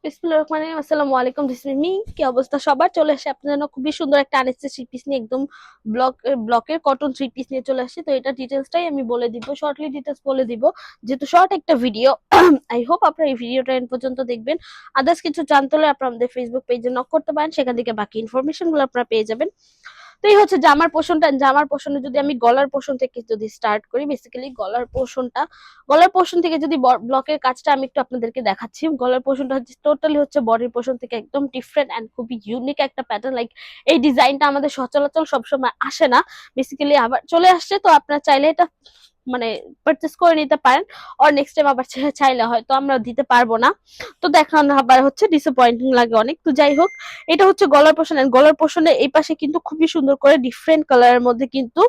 বিসমিল্লাহির রহমানির রহিম। আসসালামু আলাইকুম, দিস ইজ মি। কি অবস্থা সবার? চলে আসে আপনার জন্য খুবই সুন্দর একটা আনস্টিচ থ্রি পিস নিয়ে, একদম ব্লকের কটন থ্রি পিস নিয়ে চলে আসছে। তো এটা ডিটেলসটাই আমি বলে দিব, শর্টলি ডিটেলস বলে দিব, যেহেতু শর্ট একটা ভিডিও। আই হোপ আপনারা এই ভিডিওটা এন্ড পর্যন্ত দেখবেন। আদার্স কিছু জানতে হলে আপনারা আমাদের ফেসবুক পেজে নক করতে পারেন, সেখান থেকে বাকি ইনফরমেশন গুলো আপনারা পেয়ে যাবেন। তো এই হচ্ছে জামার পোর্শনটা। জামার পোর্শনে যদি আমি গলার পোর্শন থেকে যদি স্টার্ট করি, বেসিক্যালি গলার পোর্শন থেকে যদি ব্লকের কাজটা আমি একটু আপনাদেরকে দেখাচ্ছি। গলার পোর্শনটা হচ্ছে টোটালি হচ্ছে বডির পোর্শন থেকে একদম ডিফারেন্ট এন্ড খুবই ইউনিক একটা প্যাটার্ন। লাইক এই ডিজাইনটা আমাদের সচরাচর সবসময় আসে না, বেসিক্যালি আবার চলে আসছে। তো আপনারা চাইলে এটা মানে পারচেস করে নিতে পারেন, আর নেক্সট টাইম আবার চাইলে হয়তো আমরা দিতে পারবো না, তো দেখানো আবার হচ্ছে ডিসঅ্যাপয়েন্টিং লাগে অনেক। তো যাই হোক, এটা হচ্ছে গলার পোর্শন। গলার পোর্শনের এই পাশে কিন্তু খুবই সুন্দর করে ডিফারেন্ট কালারের মধ্যে কিন্তু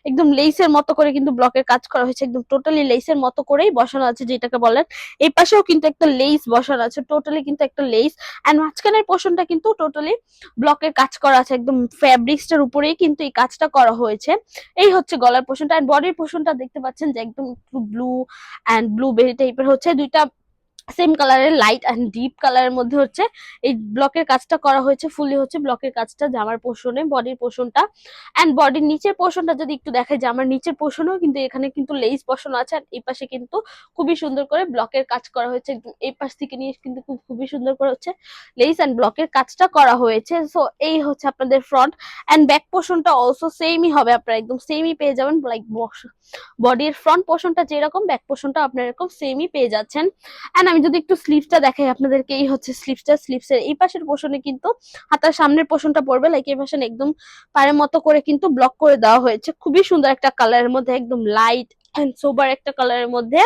একদম লেসের মতো করে কিন্তু ব্লকের কাজ করা হয়েছে, একদম টোটালি লেসের মতো করেই বসানো আছে যেটাকে বলেন। এই পাশেও কিন্তু একটা লেস বসানো আছে, টোটালি কিন্তু একটা লেস। এন্ড মাঝখানের পোর্শনটা কিন্তু টোটালি ব্লকের কাজ করা আছে, একদম ফ্যাব্রিক্সটার উপরেই কিন্তু এই কাজটা করা হয়েছে। এই হচ্ছে গলার পোর্শনটা। এন্ড বডির পোর্শনটা দেখতে পাচ্ছেন যে একদম একটু ব্লু এন্ড ব্লুবেরি টাইপের হচ্ছে, দুইটা সেম কালারের লাইট এন্ড ডিপ কালারের মধ্যে হচ্ছে এই ব্লকের কাজটা করা হয়েছে। ফুললি হচ্ছে ব্লকের কাজটা জামার পোর্শনে, বডির পোর্শনটা। এন্ড বডির নিচের পোর্শনটা যদি একটু দেখাই, জামার নিচের পোর্শনেও কিন্তু এখানে কিন্তু লেস বসানো আছে। আর এই পাশে কিন্তু খুবই সুন্দর করে ব্লকের কাজ করা হয়েছে, একদম এই পাশ থেকে নিয়ে কিন্তু খুবই সুন্দর করে হচ্ছে লেস এন্ড ব্লকের কাজটা করা হয়েছে। সো এই হচ্ছে আপনাদের ফ্রন্ট। এন্ড ব্যাক পোর্শনটা অলসো সেমই হবে, আপনারা একদম সেমই পেয়ে যাবেন। লাইক বডির ফ্রন্ট পোর্শনটা যেরকম, ব্যাক পোর্শনটা আপনারা এরকম সেমই পেয়ে যাচ্ছেন। এন্ড আমি যদি একটু স্লিভসটা দেখাই আপনাদেরকে, এই হচ্ছে স্লিভসের এই পাশের পোর্শনে কিন্তু হাতার সামনের পোর্শনটা পড়বে, লাইক এই পাশে একদম পায়ের মতো করে কিন্তু ব্লক করে দেওয়া হয়েছে। খুবই সুন্দর একটা কালারের মধ্যে, একদম লাইট এন্ড সোবার একটা কালারের মধ্যে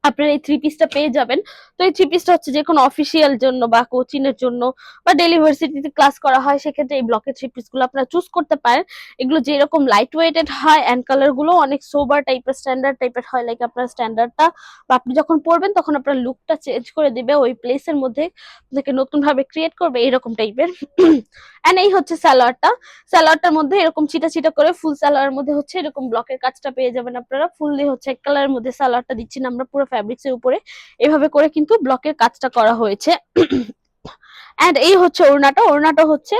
আপনারা এই থ্রি পিসটা পেয়ে যাবেন। তো এই থ্রি পিসটা হচ্ছে যে কোনো অফিসিয়াল জন্য বা কোচিং এর জন্য বা ডেলি ভার্সিটিতে ক্লাস করা হয়, সেক্ষেত্রে এই ব্লকের থ্রি পিস গুলো আপনারা চুজ করতে পারেন। এগুলো যেরকম লাইট ওয়েটেড হয় এন্ড কালার গুলো অনেক সোবার টাইপের, স্ট্যান্ডার্ড টাইপের হয়। লাইক আপনার স্ট্যান্ডার্ডটা বা আপনি যখন পরবেন তখন আপনার লুকটা চেঞ্জ করে দিবে, ওই প্লেসের মধ্যে আপনাকে নতুন ভাবে ক্রিয়েট করবে, এরকম টাইপের। এন্ড এই হচ্ছে সালোয়ারটার মধ্যে এরকম ছিটা ছিটা করে ফুল সালোয়ারের মধ্যে হচ্ছে এরকম ব্লকের কাজটা পেয়ে যাবেন আপনারা। ফুললি হচ্ছে এক কালারের মধ্যে সালোয়ারটা দিচ্ছি না আমরা, পুরো ফ্যাব্রিক্স এর উপরে এভাবে করে কিন্তু ব্লকের কাজটা করা হয়েছে। এন্ড এই হচ্ছে ওড়নাটা হচ্ছে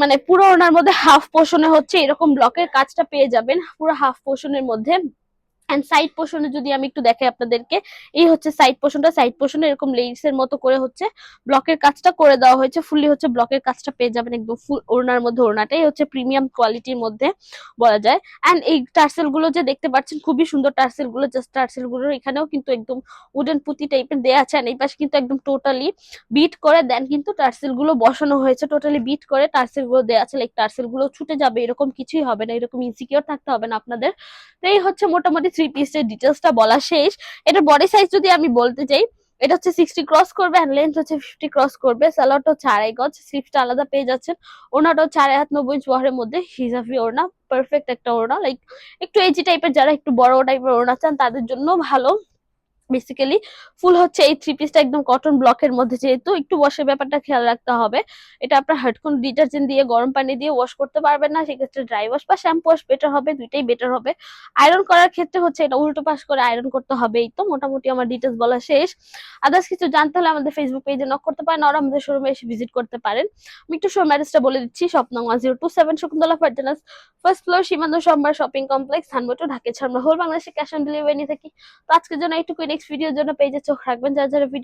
মানে পুরো ওড়নার মধ্যে হাফ পোর্শনে হচ্ছে এরকম ব্লকের কাজটা পেয়ে যাবেন, পুরো হাফ পোর্শনের মধ্যে। এন্ড সাইড পোর্শনে যদি আমি একটু দেখাই আপনাদেরকে, এই হচ্ছে সাইড পোর্শনে এরকম লেসের মতো করে হচ্ছে ব্লকের কাজটা করে দেওয়া হয়েছে। ফুললি হচ্ছে ব্লকের কাজটা পেয়ে যাবেন একদম ফুল ওড়নার মধ্যে। ওড়নাটাই হচ্ছে প্রিমিয়াম কোয়ালিটির মধ্যে বলা যায়। এন্ড এই টার্সেল গুলো যে দেখতে পাচ্ছেন, খুবই সুন্দর টার্সেল গুলো। জাস্ট টার্সেল গুলোর এখানেও কিন্তু একদম উডেন পুঁতি টাইপের দেয়া আছে। এই পাশে কিন্তু একদম টোটালি বিট করে দেন কিন্তু টার্সেল গুলো বসানো হয়েছে, টোটালি বিট করে টার্সেল গুলো দেওয়া আছে। লাইক টার্সেল গুলো ছুটে যাবে এরকম কিছুই হবে না, এরকম ইনসিকিউর থাকতে হবে না আপনাদের। তো এই হচ্ছে মোটামুটি থ্রি পিসের ডিটেলসটা বলা শেষ। এটা বডি সাইজ যদি আমি বলতে চাই, এটা হচ্ছে 60 ক্রস করবে এন্ড লেন্থ হচ্ছে 50 ক্রস করবে। সালোয়ারটা হচ্ছে 2.5 গজ, স্লিভসটা আলাদা পেয়ে যাচ্ছেন। ওড়নাটা হচ্ছে 4.5 হাত 90 ইঞ্চ বহরের মধ্যে হিজাবি ওড়না, পারফেক্ট একটা ওড়না। লাইক একটু এজি টাইপের, যারা একটু বড় টাইপের ওড়না চান তাদের জন্য ভালো। বেসিক্যালি ফুল হচ্ছে এই থ্রি পিসটা একদম কটন ব্লকের মধ্যে, যেহেতু একটু ওয়াশের ব্যাপারটা খেয়াল রাখতে হবে। এটা আপনার হার্ডকোন ডিটারজেন্ট দিয়ে গরম পানি দিয়ে ওয়াশ করতে পারবেন না, সেক্ষেত্রে ড্রাই ওয়াশ বা শ্যাম্পু ওয়াশ বেটার হবে, দুইটাই বেটার হবে। আয়রন করার ক্ষেত্রে হচ্ছে এটা উল্টো পাশ করে আয়রন করতে হবে। এই তো মোটামুটি আমার ডিটেলস বলা শেষ। আদার্স কিছু জানতে হলে আমাদের ফেসবুক পেজে নক করতে পারেন, আর আমাদের শোরুমে এসে ভিজিট করতে পারেন। আমি একটু শোরুম অ্যাড্রেসটা বলে দিচ্ছি। শপ নং 1027 শকুন্তলা ফার্জানাস, ফার্স্ট ফ্লোর, সীমান্ত সম্ভার শপিং কমপ্লেক্স, ধানমন্ডি, ঢাকা। ছাড়া হোল বাংলাদেশে ক্যাশ অন ডেলিভারি নিয়ে থাকি। তো আজকের জন্য এইটুকুই। নেক্সট ভিডিওর জন্য পেজে চোখ রাখবেন। যারা যারা